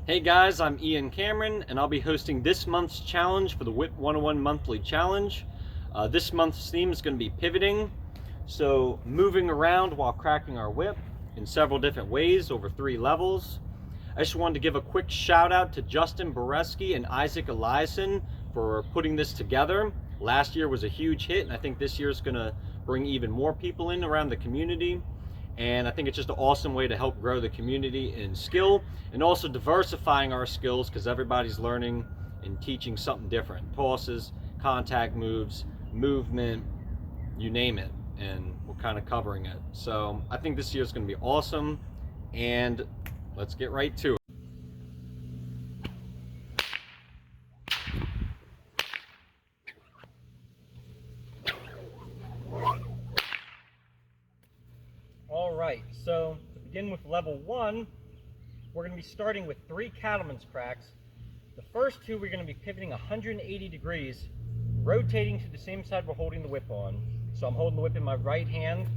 Hey guys, I'm Ian Cameron, and I'll be hosting this month's challenge for the Whip 101 Monthly Challenge. This month's theme is going to be pivoting, so moving around while cracking our whip in several different ways over 3 levels. I just wanted to give a quick shout out to Justin Boreski and Isaac Eliason for putting this together. Last year was a huge hit, and I think this year is going to bring even more people in around the community. And I think it's just an awesome way to help grow the community in skill and also diversifying our skills, because everybody's learning and teaching something different. Tosses, contact moves, movement, you name it, and we're kind of covering it. So I think this year is going to be awesome, and let's get right to it. All right, so to begin with level 1, we're going to be starting with 3 cattleman's cracks. The first 2, we're going to be pivoting 180 degrees, rotating to the same side we're holding the whip on. So I'm holding the whip in my right hand,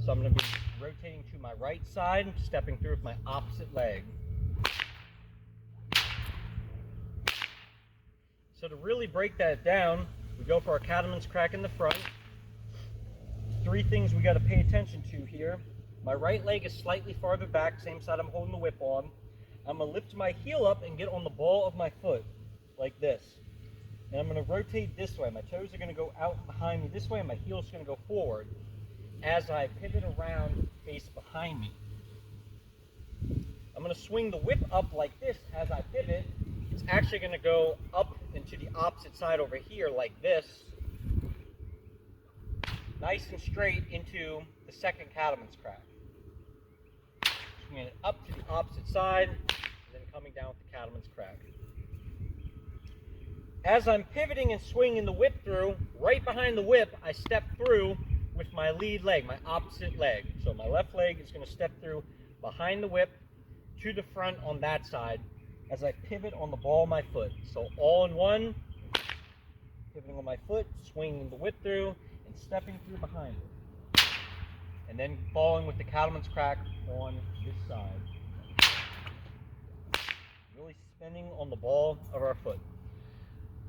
so I'm going to be rotating to my right side, stepping through with my opposite leg. So to really break that down, we go for our cattleman's crack in the front. 3 things we got to pay attention to here. My right leg is slightly farther back, same side I'm holding the whip on. I'm going to lift my heel up and get on the ball of my foot, like this. And I'm going to rotate this way. My toes are going to go out behind me this way, and my heel is going to go forward as I pivot around, face behind me. I'm going to swing the whip up like this as I pivot. It's actually going to go up and to the opposite side over here like this. Nice and straight into the second cattleman's crack. Swinging it up to the opposite side, and then coming down with the cattleman's crack. As I'm pivoting and swinging the whip through, right behind the whip, I step through with my lead leg, my opposite leg. So my left leg is going to step through behind the whip to the front on that side as I pivot on the ball of my foot. So all in one, pivoting on my foot, swinging the whip through, and stepping through behind it. And then falling with the cattleman's crack on this side. Really spinning on the ball of our foot.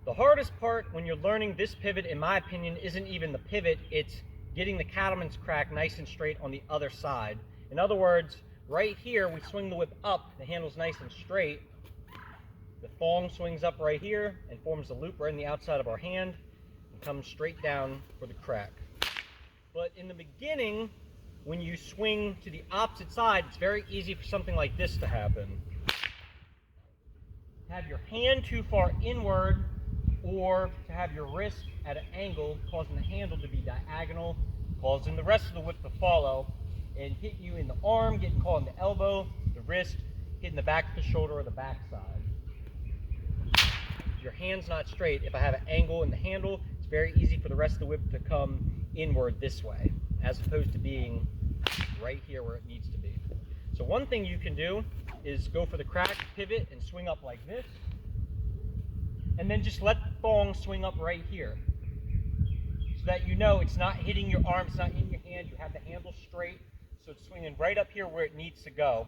The hardest part when you're learning this pivot, in my opinion, isn't even the pivot, it's getting the cattleman's crack nice and straight on the other side. In other words, right here, we swing the whip up, the handle's nice and straight. The thong swings up right here and forms a loop right in the outside of our hand and comes straight down for the crack. But in the beginning, when you swing to the opposite side, it's very easy for something like this to happen. Have your hand too far inward, or to have your wrist at an angle, causing the handle to be diagonal, causing the rest of the whip to follow, and hit you in the arm, getting caught in the elbow, the wrist, hitting the back of the shoulder or the back side. If your hand's not straight, if I have an angle in the handle, it's very easy for the rest of the whip to come inward this way, as opposed to being right here where it needs to be. So one thing you can do is go for the crack, pivot, and swing up like this. And then just let the thong swing up right here, so that you know it's not hitting your arm, it's not hitting your hand, you have the handle straight, so it's swinging right up here where it needs to go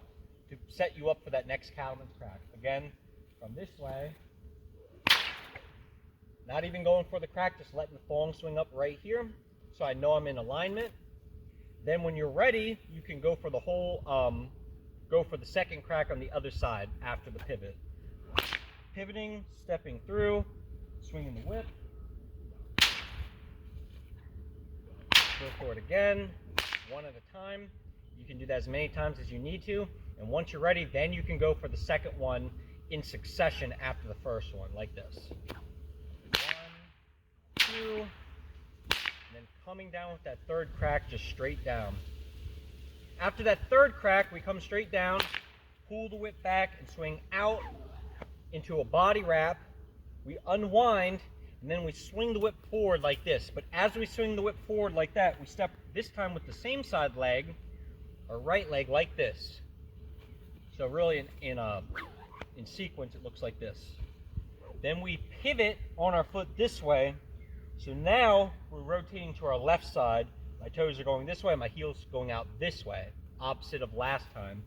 to set you up for that next cattleman's crack. Again, from this way, not even going for the crack, just letting the thong swing up right here, so I know I'm in alignment. Then when you're ready, you can go for the whole, go for the second crack on the other side after the pivot. Pivoting, stepping through, swinging the whip. Go for it again, one at a time. You can do that as many times as you need to. And once you're ready, then you can go for the second one in succession after the first one, like this. 1, 2, and then coming down with that third crack, just straight down. After that third crack, we come straight down, pull the whip back, and swing out into a body wrap. We unwind, and then we swing the whip forward like this. But as we swing the whip forward like that, we step this time with the same side leg, our right leg, like this. So really in sequence, it looks like this. Then we pivot on our foot this way. So now we're rotating to our left side. My toes are going this way, my heel's going out this way, opposite of last time.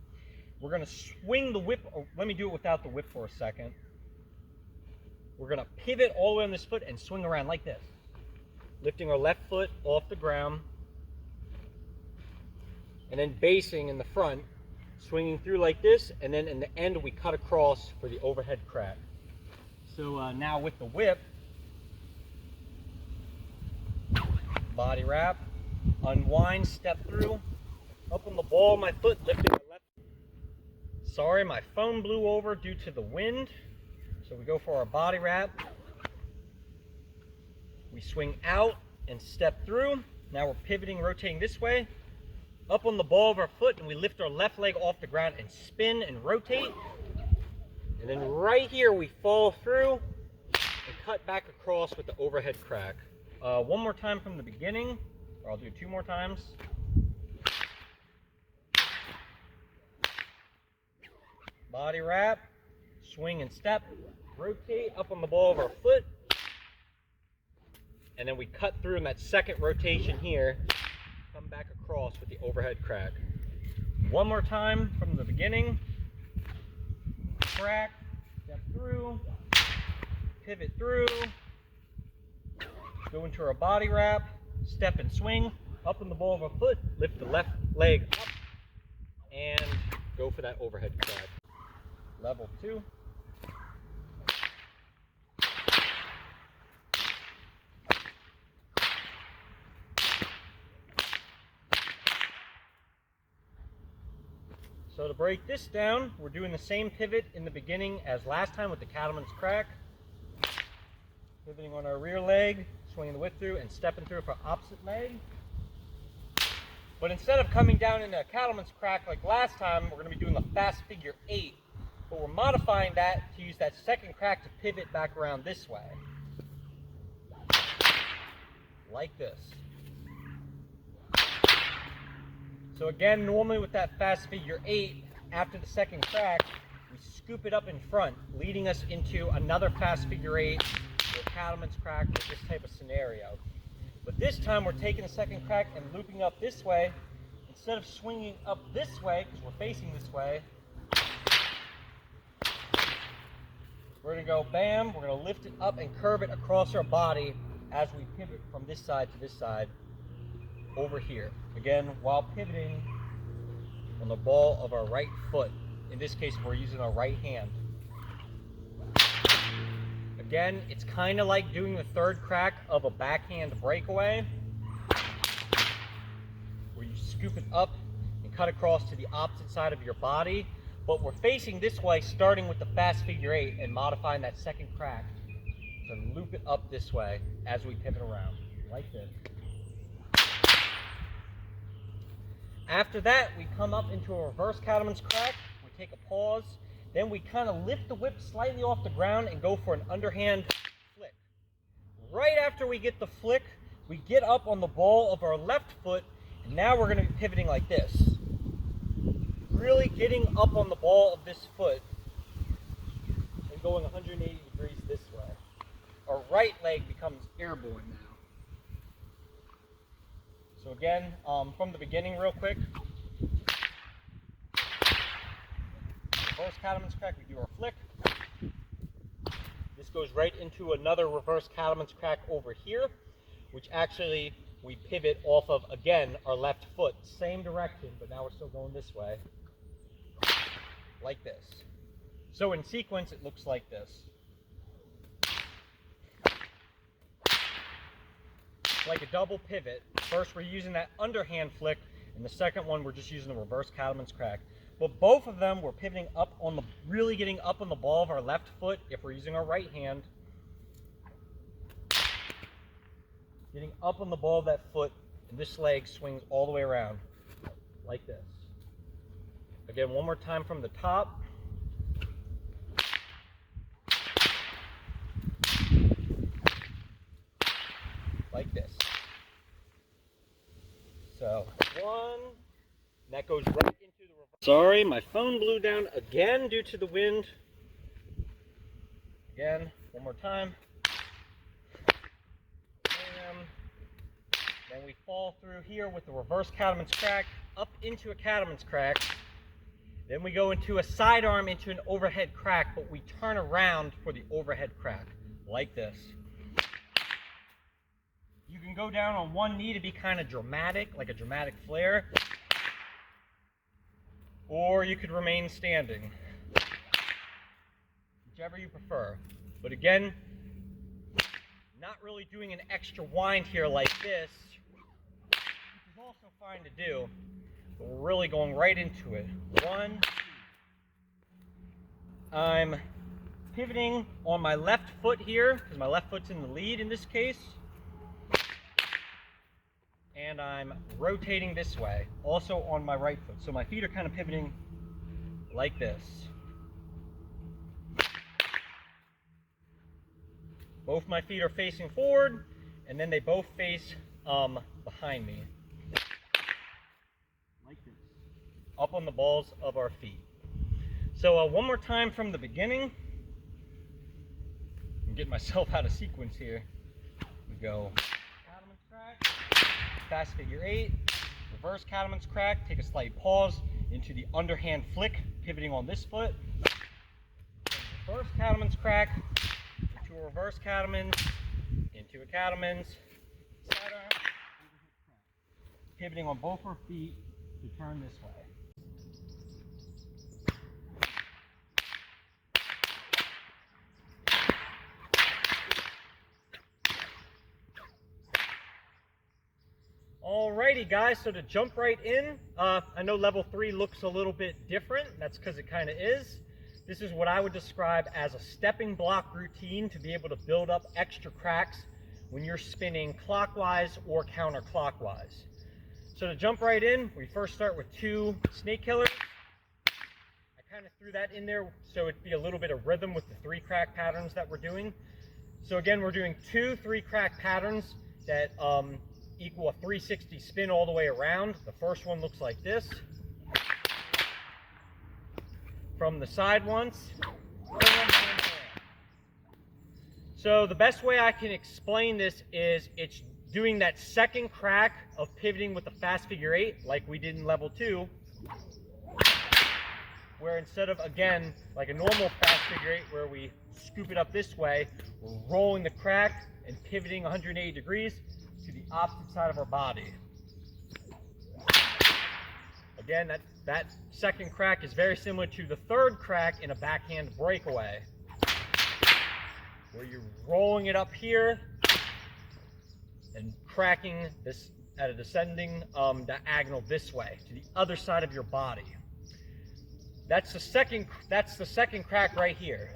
We're going to swing the whip. Oh, let me do it without the whip for a second. We're going to pivot all the way on this foot and swing around like this. Lifting our left foot off the ground. And then basing in the front, swinging through like this, and then in the end we cut across for the overhead crack. So now with the whip, body wrap, unwind, step through, up on the ball of my foot, lifting the left. Sorry, my phone blew over due to the wind. So we go for our body wrap. We swing out and step through. Now we're pivoting, rotating this way. Up on the ball of our foot, and we lift our left leg off the ground and spin and rotate. And then right here we fall through and cut back across with the overhead crack. One more time from the beginning, or I'll do 2 more times. Body wrap, swing and step, rotate up on the ball of our foot, and then we cut through in that second rotation here, come back across with the overhead crack. One more time from the beginning. Crack, step through, pivot through, go into our body wrap, step and swing, up on the ball of our foot, lift the left leg up, and go for that overhead crack. Level 2. So to break this down, we're doing the same pivot in the beginning as last time with the cattleman's crack. Pivoting on our rear leg, swinging the whip through, and stepping through for opposite leg. But instead of coming down in a cattleman's crack like last time, we're going to be doing the fast figure 8. But we're modifying that to use that second crack to pivot back around this way. Like this. So again, normally with that fast figure 8, after the second crack, we scoop it up in front, leading us into another fast figure 8, or cattleman's crack, or this type of scenario. But this time we're taking the second crack and looping up this way. Instead of swinging up this way, because we're facing this way, we're going to go bam, we're going to lift it up and curve it across our body as we pivot from this side to this side over here. Again, while pivoting on the ball of our right foot. In this case, we're using our right hand. Again, it's kind of like doing the third crack of a backhand breakaway, where you scoop it up and cut across to the opposite side of your body. But we're facing this way, starting with the fast figure 8 and modifying that second crack to loop it up this way as we pivot around, like this. After that, we come up into a reverse cattleman's crack. We take a pause. Then we kind of lift the whip slightly off the ground and go for an underhand flick. Right after we get the flick, we get up on the ball of our left foot, and now we're going to be pivoting like this. Really getting up on the ball of this foot and going 180 degrees this way. Our right leg becomes airborne now. So again, from the beginning real quick. Reverse cattleman's crack, we do our flick. This goes right into another reverse cattleman's crack over here, which actually we pivot off of, again, our left foot. Same direction, but now we're still going this way. Like this. So in sequence, it looks like this. Like a double pivot. First we're using that underhand flick, and the second one we're just using the reverse cattleman's crack. But both of them we're pivoting up on the, really getting up on the ball of our left foot if we're using our right hand. Getting up on the ball of that foot, and this leg swings all the way around, like this. Again, one more time from the top. Like this. So, one, that goes right into the reverse. Sorry, my phone blew down again due to the wind. Again, one more time. Bam. Then we fall through here with the reverse cattleman's crack, up into a cattleman's crack. Then we go into a sidearm into an overhead crack, but we turn around for the overhead crack, like this. You can go down on one knee to be kind of dramatic, like a dramatic flare, or you could remain standing, whichever you prefer. But again, not really doing an extra wind here like this, which is also fine to do, but we're really going right into it. One, I'm pivoting on my left foot here, because my left foot's in the lead in this case, and I'm rotating this way, also on my right foot. So my feet are kind of pivoting like this. Both my feet are facing forward, and then they both face behind me. Like this. Up on the balls of our feet. So one more time from the beginning. I'm getting myself out of sequence here. We go cattleman's crack, fast figure 8, reverse cattleman's crack, take a slight pause into the underhand flick, pivoting on this foot. Reverse cattleman's crack, to a reverse cattleman's, into a cattleman's, sidearm, pivoting on both our feet to turn this way. Alrighty guys, so to jump right in, I know level 3 looks a little bit different. That's because it kind of is. This is what I would describe as a stepping block routine to be able to build up extra cracks when you're spinning clockwise or counterclockwise. So to jump right in, we first start with 2 snake killers. I kind of threw that in there so it'd be a little bit of rhythm with the 3 crack patterns that we're doing. So again, we're doing 2 3 crack patterns that equal a 360 spin all the way around. The first one looks like this. From the side once. So the best way I can explain this is it's doing that second crack of pivoting with the fast figure 8 like we did in level 2, where instead of, again, like a normal fast figure 8 where we scoop it up this way, we're rolling the crack and pivoting 180 degrees to the opposite side of our body. Again, that second crack is very similar to the third crack in a backhand breakaway, where you're rolling it up here and cracking this at a descending diagonal this way to the other side of your body. That's the second crack right here.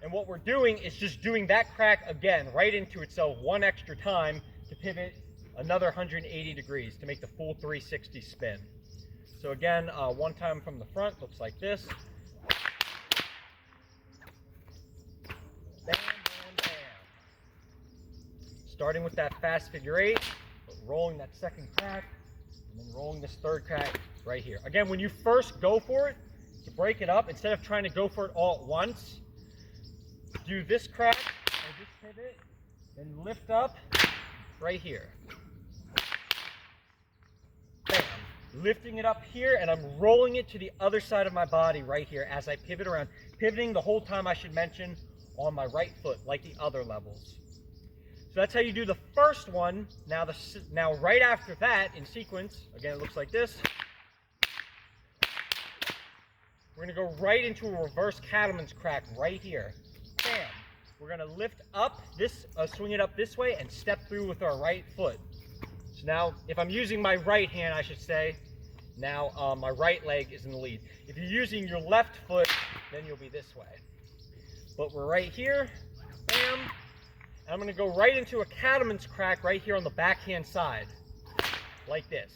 And what we're doing is just doing that crack again right into itself one extra time to pivot another 180 degrees to make the full 360 spin. So again, one time from the front looks like this. Bam, bam, bam. Starting with that fast figure 8, but rolling that second crack, and then rolling this third crack right here. Again, when you first go for it, to break it up, instead of trying to go for it all at once, do this crack or this pivot, then lift up right here. Bam. Lifting it up here, and I'm rolling it to the other side of my body right here as I pivot around. Pivoting the whole time, I should mention, on my right foot, like the other levels. So that's how you do the first one. Now right after that, in sequence, again, it looks like this. We're going to go right into a reverse cattleman's crack right here. Bam. We're going to lift up this, swing it up this way, and step through with our right foot. So now, if I'm using my right hand, I should say, now my right leg is in the lead. If you're using your left foot, then you'll be this way. But we're right here, bam, and I'm going to go right into a cattleman's crack right here on the backhand side, like this.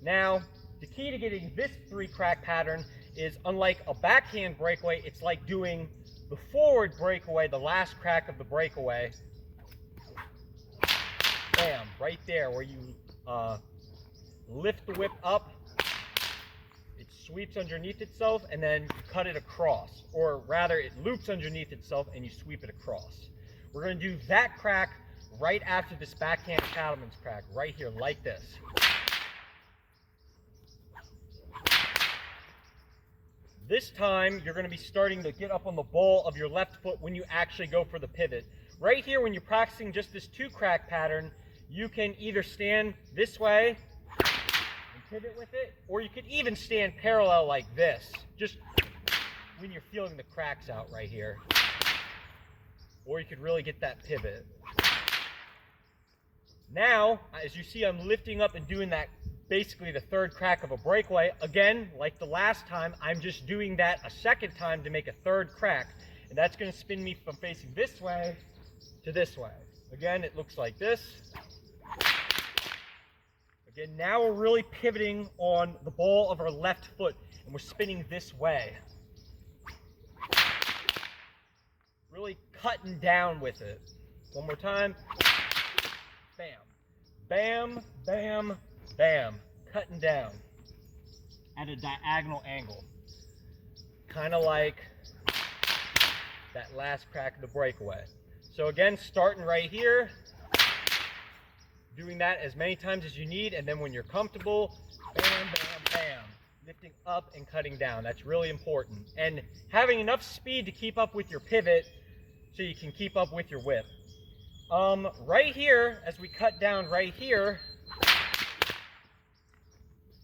Now, the key to getting this 3 crack pattern is, unlike a backhand breakaway, it's like doing the forward breakaway, the last crack of the breakaway. Bam, right there where you lift the whip up, it sweeps underneath itself, and then you cut it across. Or rather, it loops underneath itself and you sweep it across. We're going to do that crack right after this backhand cattleman's crack, right here, like this. This time, you're going to be starting to get up on the ball of your left foot when you actually go for the pivot. Right here, when you're practicing just this 2-crack pattern, you can either stand this way and pivot with it, or you could even stand parallel like this, just when you're feeling the cracks out right here. Or you could really get that pivot. Now, as you see, I'm lifting up and doing that, basically the 3rd crack of a breakaway. Again, like the last time, I'm just doing that a 2nd time to make a 3rd crack. And that's going to spin me from facing this way to this way. Again, it looks like this. Again, now we're really pivoting on the ball of our left foot, and we're spinning this way. Really cutting down with it. One more time. Bam. Bam, bam, bam. Cutting down at a diagonal angle. Kind of like that last crack of the breakaway. So again, starting right here, doing that as many times as you need, and then when you're comfortable, bam, bam, bam. Lifting up and cutting down. That's really important. And having enough speed to keep up with your pivot so you can keep up with your whip. Right here, as we cut down right here,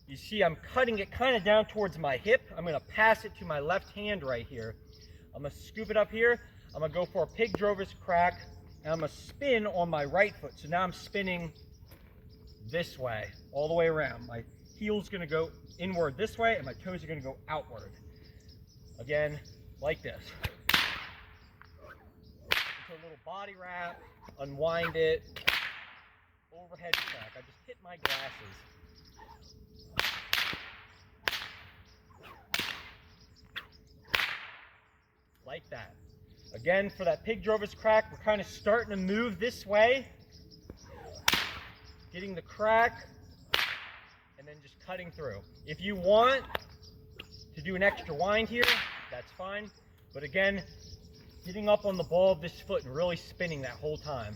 you see I'm cutting it kind of down towards my hip. I'm going to pass it to my left hand right here. I'm going to scoop it up here. I'm going to go for a pig drover's crack, and I'm going to spin on my right foot. So now I'm spinning this way, all the way around. My heel's going to go inward this way, and my toes are going to go outward. Again, like this. Into a little body wrap, unwind it, overhead crack. I just hit my glasses. Like that. Again, for that pig drover's crack, we're kind of starting to move this way, getting the crack, and then just cutting through. If you want to do an extra wind here, that's fine. But again, getting up on the ball of this foot and really spinning that whole time.